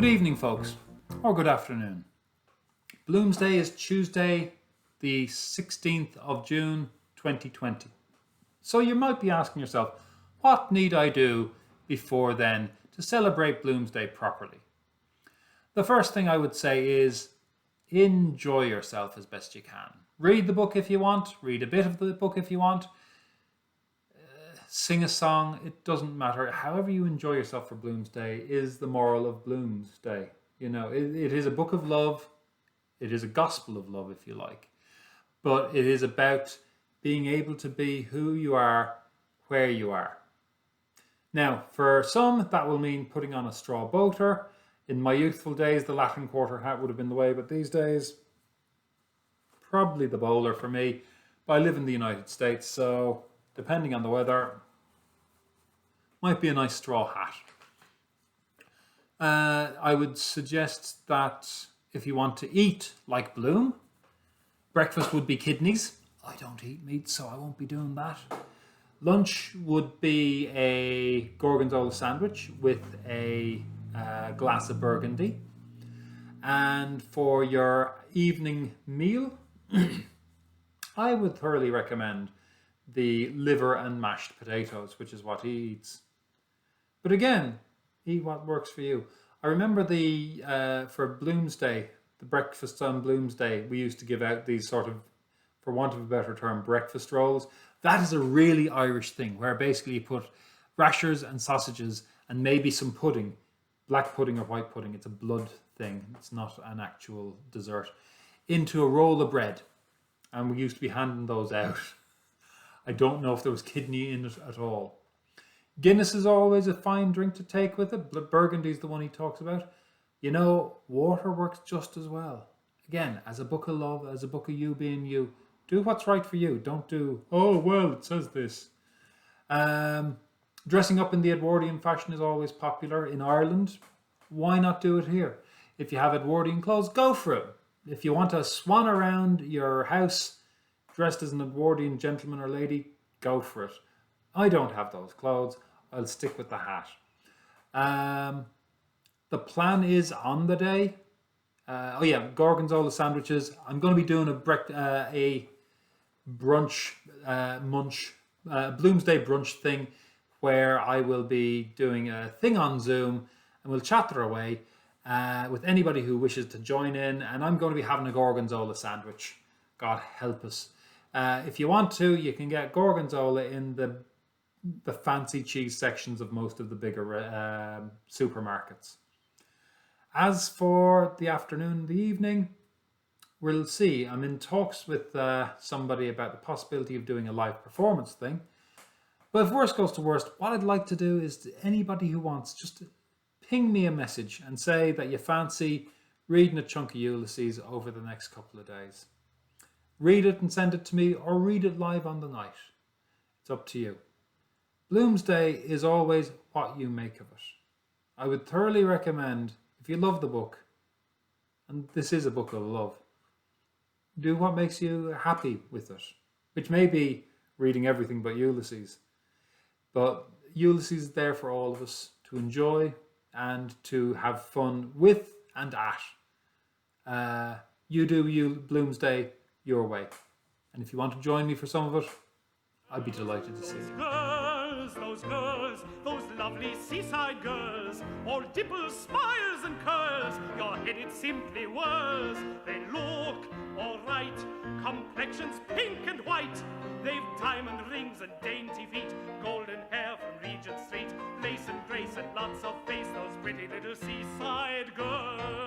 Good evening, folks, or good afternoon. Bloomsday is Tuesday, the 16th of June, 2020. So you might be asking yourself, what need I do before then to celebrate Bloomsday properly? The first thing I would say is enjoy yourself as best you can. Read the book if you want, read a bit of the book if you want, sing a song, it doesn't matter. However you enjoy yourself for Bloomsday is the moral of Bloomsday. You know, it is a book of love. It is a gospel of love, if you like. But it is about being able to be who you are, where you are. Now, for some, that will mean putting on a straw boater. In my youthful days, the Latin quarter hat would have been the way, but these days, probably the bowler for me. But I live in the United States, so depending on the weather, might be a nice straw hat. I would suggest that if you want to eat like Bloom, breakfast would be kidneys. I don't eat meat, so I won't be doing that. Lunch would be a gorgonzola sandwich with a glass of Burgundy. And for your evening meal, I would thoroughly recommend the liver and mashed potatoes, which is what he eats. But again, eat what works for you. I remember for Bloomsday, the breakfast on Bloomsday, we used to give out these sort of, for want of a better term, breakfast rolls. That is a really Irish thing, where basically you put rashers and sausages and maybe some pudding, black pudding or white pudding. It's a blood thing. It's not an actual dessert. Into a roll of bread. And we used to be handing those out. I don't know if there was kidney in it at all. Guinness is always a fine drink to take with it. Burgundy is the one he talks about. You know, water works just as well. Again, as a book of love, as a book of you being you, do what's right for you. Don't do, oh, well, it says this. Dressing up in the Edwardian fashion is always popular in Ireland. Why not do it here? If you have Edwardian clothes, go for it. If you want to swan around your house dressed as an Edwardian gentleman or lady, go for it. I don't have those clothes. I'll stick with the hat. The plan is on the day. Gorgonzola sandwiches. I'm going to be doing a brunch, Bloomsday brunch thing, where I will be doing a thing on Zoom and we'll chatter away with anybody who wishes to join in. And I'm going to be having a gorgonzola sandwich. God help us. If you want to, you can get gorgonzola in the fancy cheese sections of most of the bigger supermarkets. As for the afternoon and the evening, we'll see. I'm in talks with somebody about the possibility of doing a live performance thing. But if worst goes to worst, what I'd like to do is anybody who wants, just ping me a message and say that you fancy reading a chunk of Ulysses over the next couple of days. Read it and send it to me, or read it live on the night. It's up to you. Bloomsday is always what you make of it. I would thoroughly recommend, if you love the book, and this is a book of love, do what makes you happy with it, which may be reading everything but Ulysses. But Ulysses is there for all of us to enjoy and to have fun with and at. You do Bloomsday your way. And if you want to join me for some of it, I'd be delighted to see you. Those girls, those lovely seaside girls, all dimples, smiles and curls, your head it simply whirls. They look all right, complexions pink and white. They've diamond rings and dainty feet, golden hair from Regent Street, lace and grace and lots of face, those pretty little seaside girls.